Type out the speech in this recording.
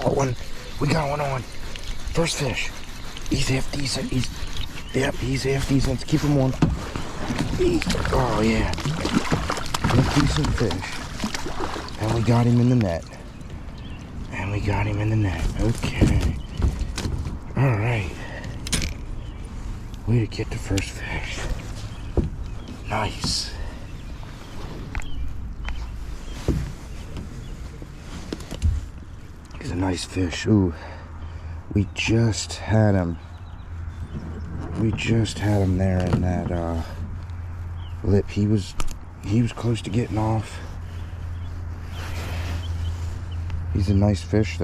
got one. We got one on. First fish. He's half decent. He's half decent. Let's keep him on. Oh yeah. Half decent fish. And we got him in the net. Okay. Alright. Way to get the first fish. Nice. He's a nice fish. Ooh. We just had him there in that lip. He was close to getting off. He's a nice fish though.